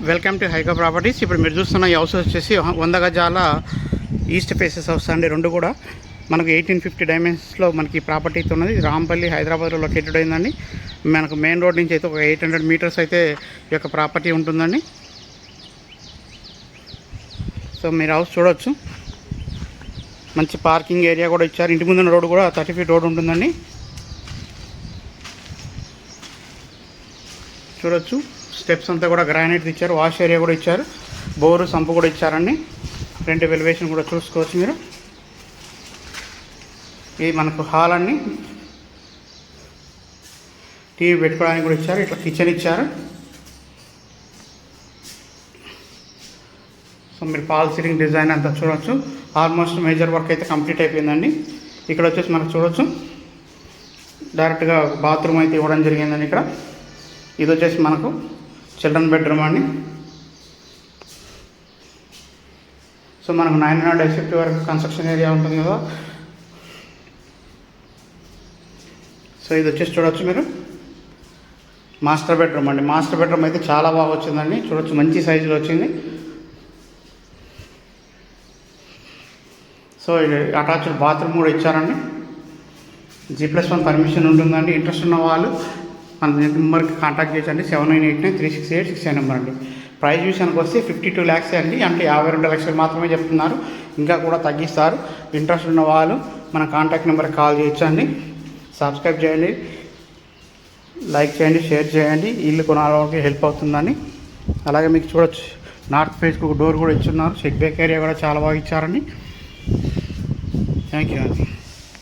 Welcome to హైకా properties. ఇప్పుడు మీరు చూస్తున్న ఈ హౌస్ వచ్చేసి 100 గజాల ఈస్ట్ ఫేసెస్ హౌస్ అండి. రెండు కూడా మనకు 1850 డైమెన్షన్స్లో మనకి ప్రాపర్టీ అయితే ఉన్నది. రాంపల్లి హైదరాబాద్లో లొకేటెడ్ అయిందండి. మనకు మెయిన్ రోడ్ నుంచి అయితే ఒక 800 మీటర్స్ అయితే ఈ యొక్క ప్రాపర్టీ ఉంటుందండి. సో మీరు హౌస్ చూడవచ్చు. మంచి పార్కింగ్ ఏరియా కూడా ఇచ్చారు. ఇంటి ముందున్న రోడ్ కూడా 30 ఫీట్ రోడ్ ఉంటుందండి. చూడొచ్చు. స్టెప్స్ అంతా కూడా గ్రానైట్ ఇచ్చారు. వాష్ ఏరియా కూడా ఇచ్చారు. బోరు సంపు కూడా ఇచ్చారండి. ఫ్రంట్ ఎలివేషన్ కూడా చూసుకోవచ్చు మీరు. ఇది మనకు హాల్ అండి. టీవీ పెట్టుకోవడానికి కూడా ఇచ్చారు. ఇట్లా కిచెన్ ఇచ్చారు. సో మీరు పాల్ సీలింగ్ డిజైన్ అంతా చూడవచ్చు. ఆల్మోస్ట్ మేజర్ వర్క్ అయితే కంప్లీట్ అయిపోయిందండి. ఇక్కడ వచ్చేసి మనకు చూడవచ్చు డైరెక్ట్గా బాత్రూమ్ అయితే ఇవ్వడం జరిగిందండి. ఇక్కడ ఇది వచ్చేసి మనకు చిల్డ్రన్ బెడ్రూమ్ అండి. సో మనకు 950 వరకు కన్స్ట్రక్షన్ ఏరియా ఉంటుంది కదా. సో ఇది వచ్చేసి చూడవచ్చు మీరు మాస్టర్ బెడ్రూమ్ అండి. మాస్టర్ బెడ్రూమ్ అయితే చాలా బాగా వచ్చిందండి. చూడవచ్చు మంచి సైజులో వచ్చింది. సో ఇది అటాచ్డ్ బాత్రూమ్ కూడా ఇచ్చారండి. G+1 పర్మిషన్ ఉంటుందండి. ఇంట్రెస్ట్ ఉన్న వాళ్ళు మన నెంబర్కి కాంటాక్ట్ చేయండి. 79893686 నెంబర్ అండి. ప్రైస్ విషయానికి వస్తే 52 lakhs అండి. అంటే 52 లక్షలు మాత్రమే చెప్తున్నారు. ఇంకా కూడా తగ్గిస్తారు. ఇంట్రెస్ట్ ఉన్న వాళ్ళు మన కాంటాక్ట్ నెంబర్కి కాల్ చేయొచ్చండి. సబ్స్క్రైబ్ చేయండి, లైక్ చేయండి, షేర్ చేయండి. ఇల్లు కొనాలకి హెల్ప్ అవుతుందని. అలాగే మీకు చూడొచ్చు నార్త్ ఫేస్కి ఒక డోర్ కూడా ఇచ్చున్నారు. షెడ్ బ్యాక్ ఏరియా కూడా చాలా బాగా ఇచ్చారండి. థ్యాంక్ యూ అండి.